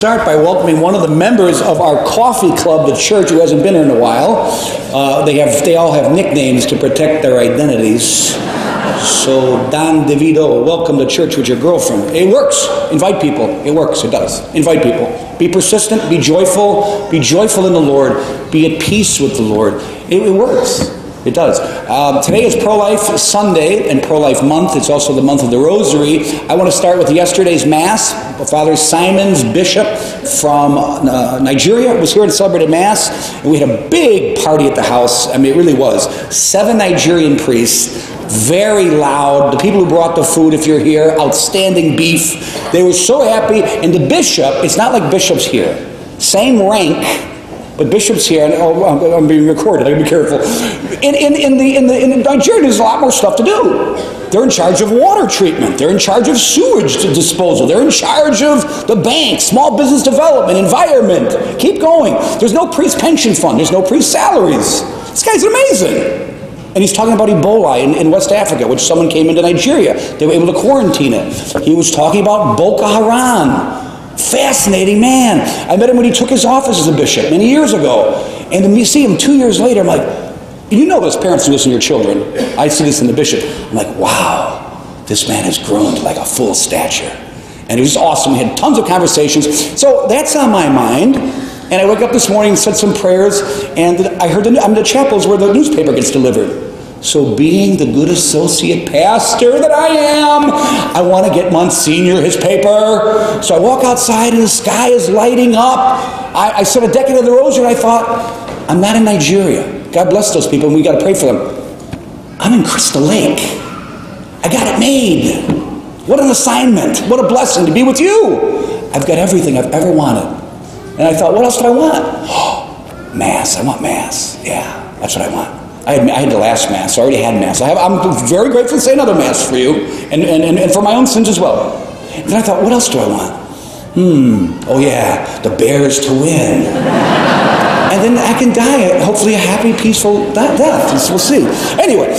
Start by welcoming one of the members of our coffee club, the church, who hasn't been here in a while. They all have nicknames to protect their identities. So, Don DeVito, welcome to church with your girlfriend. It works. Invite people. It works. It does. Invite people. Be persistent. Be joyful. Be joyful in the Lord. Be at peace with the Lord. It works. It does. Today is Pro-Life Sunday and Pro-Life Month. It's also the month of the Rosary. I want to start with yesterday's Mass. Father Simon's bishop from Nigeria was here and celebrated Mass. And we had a big party at the house. I mean, it really was. 7 Nigerian priests. Very loud. The people who brought the food, if you're here, outstanding beef. They were so happy. And the bishop, it's not like bishops here. Same rank. But bishops here, and I'm being recorded, I gotta be careful. In Nigeria, there's a lot more stuff to do. They're in charge of water treatment. They're in charge of sewage disposal. They're in charge of the bank, small business development, environment. Keep going. There's no priest pension fund. There's no priest salaries. This guy's amazing. And he's talking about Ebola in West Africa, which someone came into Nigeria. They were able to quarantine it. He was talking about Boko Haram. Fascinating man. I met him when he took his office as a bishop many years ago. And to see him 2 years later, I'm like, you know those parents who listen to your children. I see this in the bishop. I'm like, wow, this man has grown to like a full stature. And he was awesome. We had tons of conversations. So that's on my mind. And I woke up this morning and said some prayers. And I heard I'm in the chapels where the newspaper gets delivered. So being the good associate pastor that I am, I want to get Monsignor his paper. So I walk outside and the sky is lighting up. I said a decade of the rosary and I thought, I'm not in Nigeria. God bless those people and we got to pray for them. I'm in Crystal Lake. I got it made. What an assignment. What a blessing to be with you. I've got everything I've ever wanted. And I thought, what else do I want? Oh, Mass. I want Mass. Yeah, that's what I want. I had the last Mass. I already had Mass. I'm very grateful to say another Mass for you and for my own sins as well. And then I thought, what else do I want? Oh yeah, the Bears to win. And then I can die, hopefully a happy, peaceful death. We'll see. Anyway,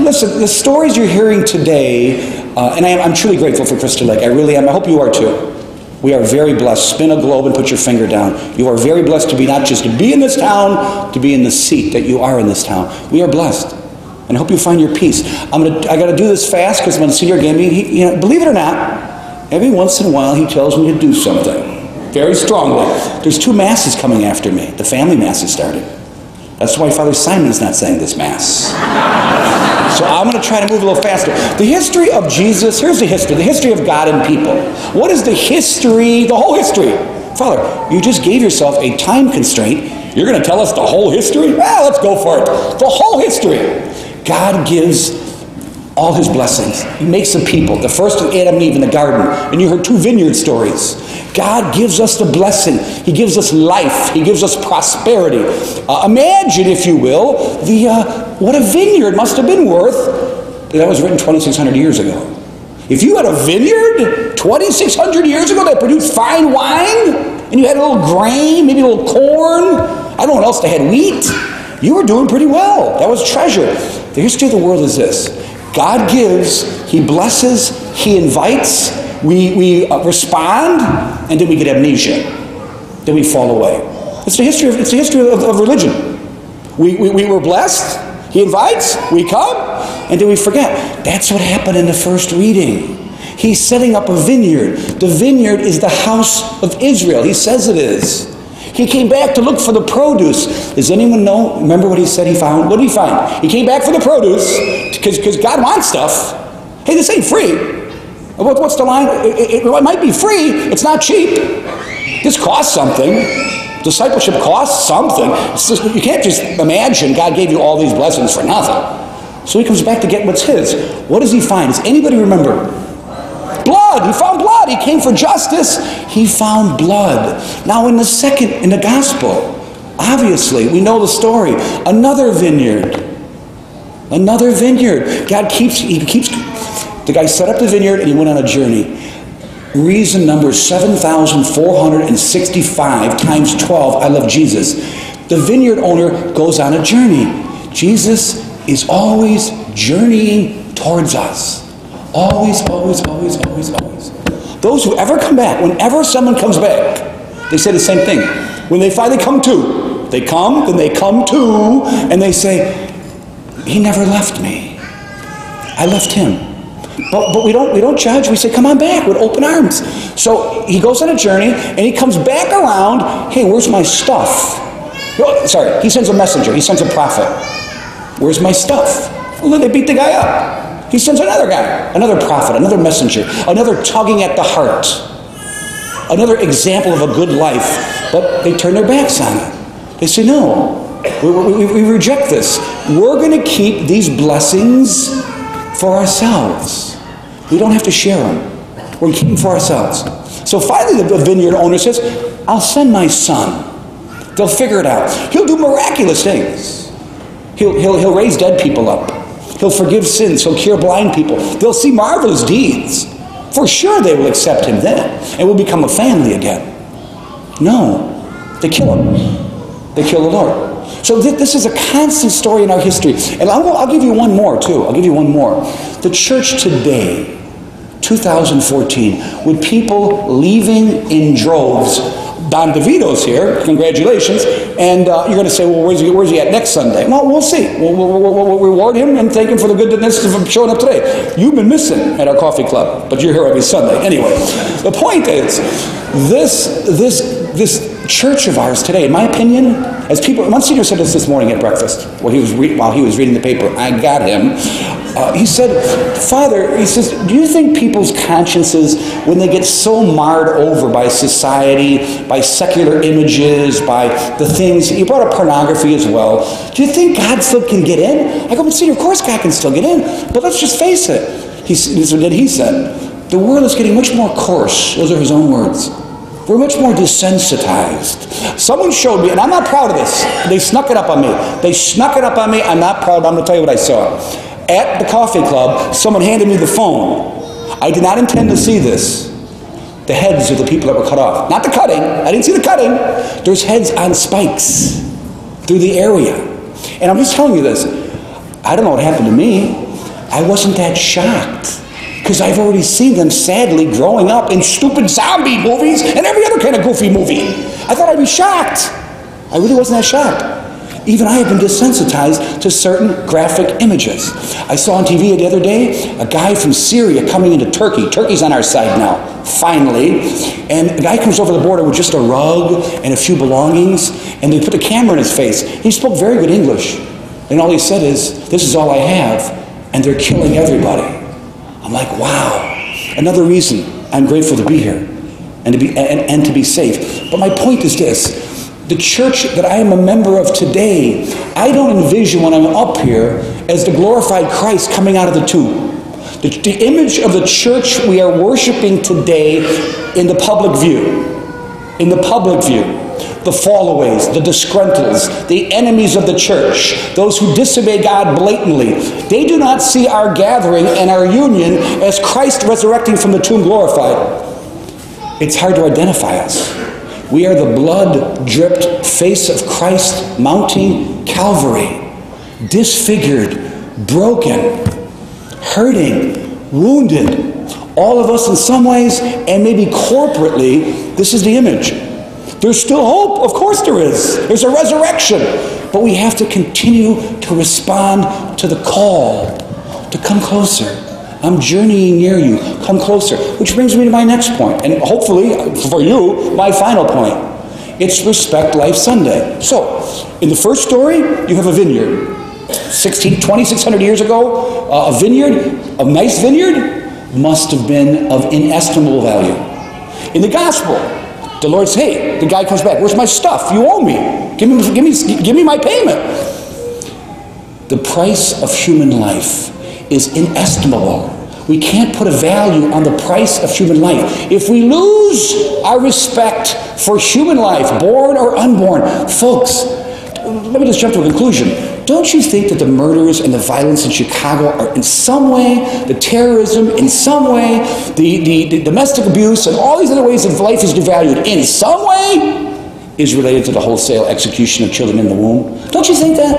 listen, the stories you're hearing today, and I'm truly grateful for Crystal Lake. I really am. I hope you are too. We are very blessed. Spin a globe and put your finger down. You are very blessed to be not just to be in this town, to be in the seat that you are in this town. We are blessed. And I hope you find your peace. I got to do this fast because Monsignor gave me, believe it or not, every once in a while he tells me to do something. Very strongly. There's 2 Masses coming after me. The family Mass is starting. That's why Father Simon's not saying this Mass. So I'm going to try to move a little faster. The history of Jesus, here's the history of God and people. What is the history, the whole history? Father, you just gave yourself a time constraint. You're going to tell us the whole history? Well, let's go for it. The whole history. God gives all his blessings. He makes a people. The first of Adam and Eve in the garden. And you heard 2 vineyard stories. God gives us the blessing. He gives us life. He gives us prosperity. Imagine, if you will, what a vineyard must have been worth. That was written 2,600 years ago. If you had a vineyard 2,600 years ago that produced fine wine, and you had a little grain, maybe a little corn, I don't know what else they had, wheat, you were doing pretty well. That was treasure. The history of the world is this. God gives, he blesses, he invites, we respond, and then we get amnesia. Then we fall away. It's the history of religion. We were blessed, he invites, we come, and then we forget. That's what happened in the first reading. He's setting up a vineyard. The vineyard is the house of Israel. He says it is. He came back to look for the produce. Does anyone know? Remember what he said he found? What did he find? He came back for the produce because God wants stuff. Hey, this ain't free. What's the line? It might be free. It's not cheap. This costs something. Discipleship costs something. You can't just imagine God gave you all these blessings for nothing. So he comes back to get what's his. What does he find? Does anybody remember? Blood. He found blood. He came for justice. He found blood. Now in the gospel, obviously, we know the story. Another vineyard. Another vineyard. The guy set up the vineyard and he went on a journey. Reason number 7,465 times 12, I love Jesus. The vineyard owner goes on a journey. Jesus is always journeying towards us. Always, always, always, always, always. Those who ever come back, whenever someone comes back, They say the same thing. When they finally come to, they come, then they come to, and they say, he never left me. I left him. But we don't judge. We say, come on back with open arms. So he goes on a journey, and he comes back around. Hey, where's my stuff? Oh, sorry, he sends a messenger. He sends a prophet. Where's my stuff? Well, then they beat the guy up. He sends another guy, another prophet, another messenger, another tugging at the heart, another example of a good life. But they turn their backs on it. They say, no, we reject this. We're going to keep these blessings for ourselves. We don't have to share them. We're going to keep them for ourselves. So finally the vineyard owner says, I'll send my son. They'll figure it out. He'll do miraculous things. He'll raise dead people up. He'll forgive sins. He'll cure blind people. They'll see marvelous deeds. For sure they will accept him then. And we'll become a family again. No. They kill him. They kill the Lord. So this is a constant story in our history. And I'll give you one more, too. I'll give you one more. The church today, 2014, with people leaving in droves. Don DeVito's here. Congratulations. And you're going to say, well, where's he at next Sunday? Well, we'll see. We'll reward him and thank him for the goodness of him showing up today. You've been missing at our coffee club, but you're here every Sunday. Anyway, the point is, this church of ours today, in my opinion, as people, one senior said this morning at breakfast while he was reading the paper. I got him. He said, Father, he says, do you think people's consciences, when they get so marred over by society, by secular images, by the things, you brought up pornography as well, do you think God still can get in? I go, but senior, of course God can still get in, but let's just face it. He said, the world is getting much more coarse. Those are his own words. We're much more desensitized. Someone showed me, and I'm not proud of this. They snuck it up on me. I'm not proud. I'm going to tell you what I saw. At the coffee club, someone handed me the phone. I did not intend to see this. The heads of the people that were cut off. Not the cutting. I didn't see the cutting. There's heads on spikes through the area. And I'm just telling you this. I don't know what happened to me. I wasn't that shocked. Because I've already seen them sadly growing up in stupid zombie movies and every other kind of goofy movie. I thought I'd be shocked. I really wasn't that shocked. Even I have been desensitized to certain graphic images. I saw on TV the other day a guy from Syria coming into Turkey. Turkey's on our side now, finally. And the guy comes over the border with just a rug and a few belongings, and they put a camera in his face. He spoke very good English. And all he said is, this is all I have, and they're killing everybody. I'm like, wow. Another reason I'm grateful to be here and to be safe. But my point is this. The church that I am a member of today, I don't envision when I'm up here as the glorified Christ coming out of the tomb. The image of the church we are worshiping today in the public view. In the public view. The fallaways, the disgruntles, the enemies of the church, those who disobey God blatantly, they do not see our gathering and our union as Christ resurrecting from the tomb glorified. It's hard to identify us. We are the blood-dripped face of Christ mounting Calvary, disfigured, broken, hurting, wounded. All of us in some ways, and maybe corporately, this is the image. There's still hope. Of course there is. There's a resurrection. But we have to continue to respond to the call to come closer. I'm journeying near you. Come closer. Which brings me to my next point. And hopefully, for you, my final point. It's Respect Life Sunday. So, in the first story, you have a vineyard. 2,600 years ago, a vineyard, a nice vineyard, must have been of inestimable value. In the gospel, the Lord says, hey, the guy comes back. Where's my stuff? You owe me. Give me my payment. The price of human life is inestimable. We can't put a value on the price of human life. If we lose our respect for human life, born or unborn, folks, let me just jump to a conclusion. Don't you think that the murders and the violence in Chicago are in some way, the terrorism in some way, the domestic abuse and all these other ways that life is devalued in some way is related to the wholesale execution of children in the womb? Don't you think that?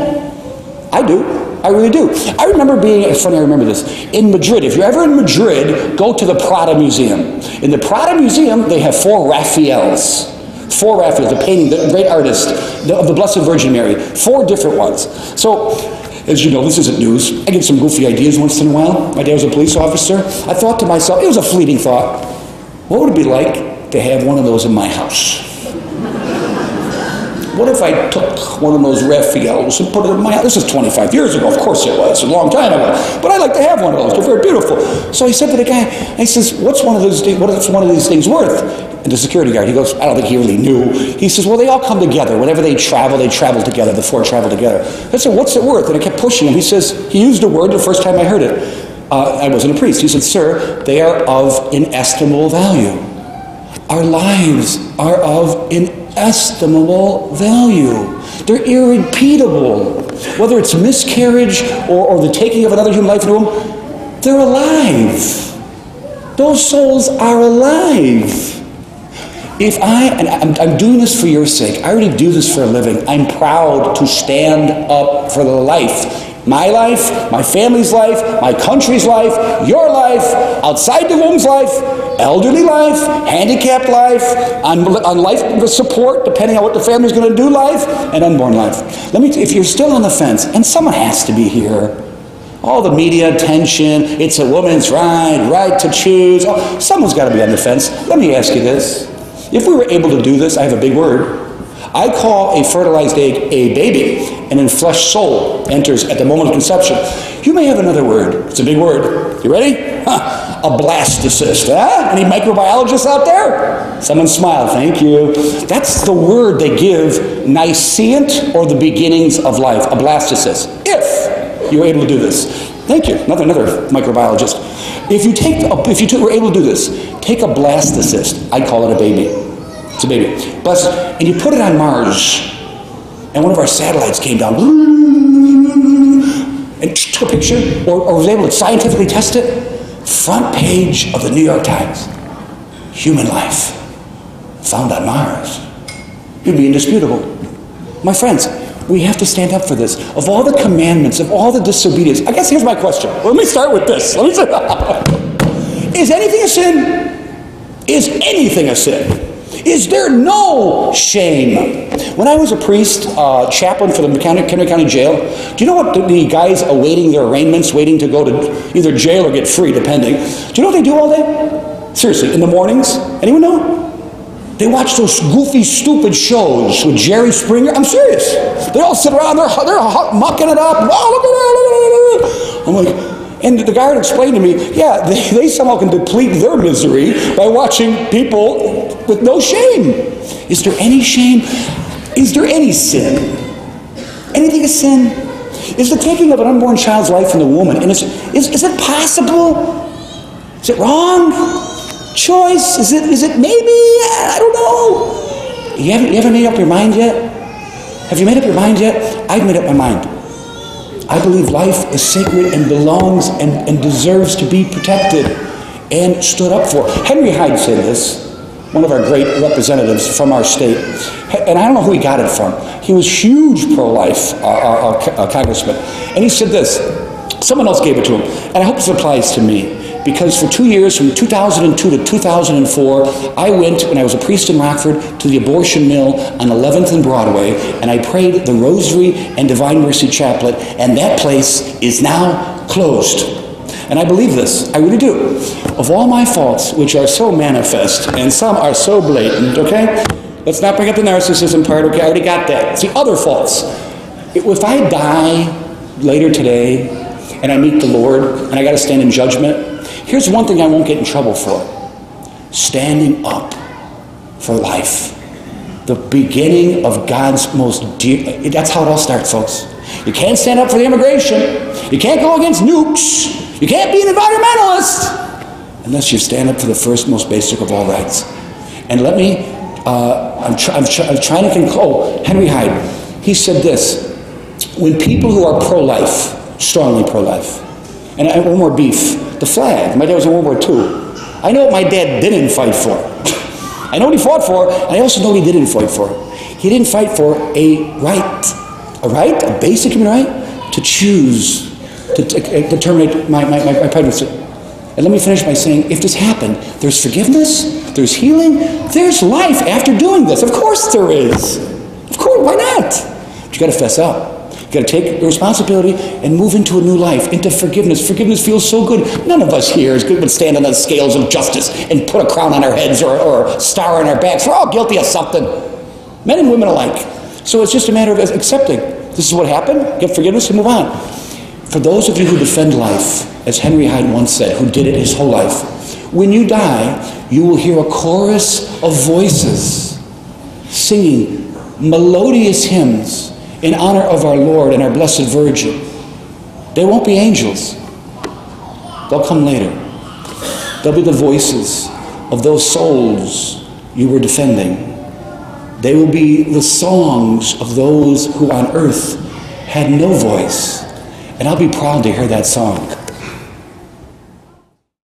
I do. I really do. I remember being, it's funny I remember this, in Madrid. If you're ever in Madrid, go to the Prada Museum. In the Prada Museum, they have 4 Raphaels. 4 Raphaels, a painting, the great artist of the Blessed Virgin Mary. 4 different ones. So, as you know, this isn't news. I get some goofy ideas once in a while. My dad was a police officer. I thought to myself, it was a fleeting thought, what would it be like to have one of those in my house? What if I took one of those Raphaels and put it in my house? This is 25 years ago. Of course it was. A long time ago. But I'd like to have one of those. They're very beautiful. So I said to the guy, I says, what's one of these things worth? And the security guard, he goes, I don't think he really knew. He says, well, they all come together. Whenever they travel together. The 4 travel together. I said, what's it worth? And I kept pushing him. He says, he used a word the first time I heard it. I wasn't a priest. He said, sir, they are of inestimable value. Our lives are of inestimable value. They're irrepeatable. Whether it's miscarriage or the taking of another human life in the womb, they're alive. Those souls are alive. I'm doing this for your sake. I already do this for a living. I'm proud to stand up for the life. My life, my family's life, my country's life, your life, outside the womb's life, elderly life, handicapped life, on life support, depending on what the family's going to do life, and unborn life. If you're still on the fence, and someone has to be here, all the media attention, it's a woman's right to choose, someone's got to be on the fence. Let me ask you this. If we were able to do this, I have a big word. I call a fertilized egg a baby, and then flesh soul enters at the moment of conception. You may have another word. It's a big word. You ready? A blastocyst. Any microbiologists out there? Someone smile. Thank you. That's the word they give nascent or the beginnings of life. A blastocyst. If you were able to do this. Thank you. Another microbiologist. If you were able to do this, take a blastocyst. I call it a baby. It's a baby. And you put it on Mars, and one of our satellites came down and took a picture, or was able to scientifically test it. Front page of the New York Times. Human life found on Mars. You'd be indisputable. My friends, we have to stand up for this. Of all the commandments, of all the disobedience, I guess here's my question. Let me start with this. Is anything a sin? Is anything a sin? Is there no shame? When I was a priest, chaplain for the McHenry County Jail, do you know what the guys awaiting their arraignments, waiting to go to either jail or get free, depending, do you know what they do all day? Seriously, in the mornings? Anyone know? They watch those goofy, stupid shows with Jerry Springer. I'm serious. They all sit around, they're mucking it up. Oh, look at that. I'm like, and the guard explained to me, yeah, they somehow can deplete their misery by watching people with no shame. Is there any shame? Is there any sin? Anything a sin? Is the taking of an unborn child's life from the woman, and is it possible? Is it wrong? Choice? Is it maybe? I don't know. You haven't made up your mind yet? Have you made up your mind yet? I've made up my mind. I believe life is sacred and belongs and deserves to be protected and stood up for. Henry Hyde said this, one of our great representatives from our state, and I don't know who he got it from. He was huge pro-life congressman, and he said this. Someone else gave it to him, and I hope this applies to me. Because for 2 years, from 2002 to 2004, I went, when I was a priest in Rockford, to the abortion mill on 11th and Broadway, and I prayed the Rosary and Divine Mercy Chaplet, and that place is now closed. And I believe this, I really do. Of all my faults, which are so manifest, and some are so blatant, okay? Let's not bring up the narcissism part, okay? I already got that. It's the other faults. If I die later today, and I meet the Lord, and I got to stand in judgment, here's one thing I won't get in trouble for. Standing up for life. The beginning of God's most dear... That's how it all starts, folks. You can't stand up for the immigration. You can't go against nukes. You can't be an environmentalist unless you stand up for the first, most basic of all rights. And let me... I'm trying to conclude. Henry Hyde, he said this. When people who are pro-life, strongly pro-life, and one more beef, the flag. My dad was in World War II. I know what my dad didn't fight for. I know what he fought for, and I also know what he didn't fight for. He didn't fight for a right, a basic human right, to choose to terminate my pregnancy. And let me finish by saying, if this happened, there's forgiveness, there's healing, there's life after doing this. Of course there is. Of course, why not? But you got to fess up. You got to take the responsibility and move into a new life, into forgiveness. Forgiveness feels so good. None of us here is good would stand on the scales of justice and put a crown on our heads or a star on our backs. We're all guilty of something. Men and women alike. So it's just a matter of accepting. This is what happened. Get forgiveness and move on. For those of you who defend life, as Henry Hyde once said, who did it his whole life, when you die, you will hear a chorus of voices singing melodious hymns in honor of our Lord and our Blessed Virgin. They won't be angels. They'll come later. They'll be the voices of those souls you were defending. They will be the songs of those who on earth had no voice. And I'll be proud to hear that song.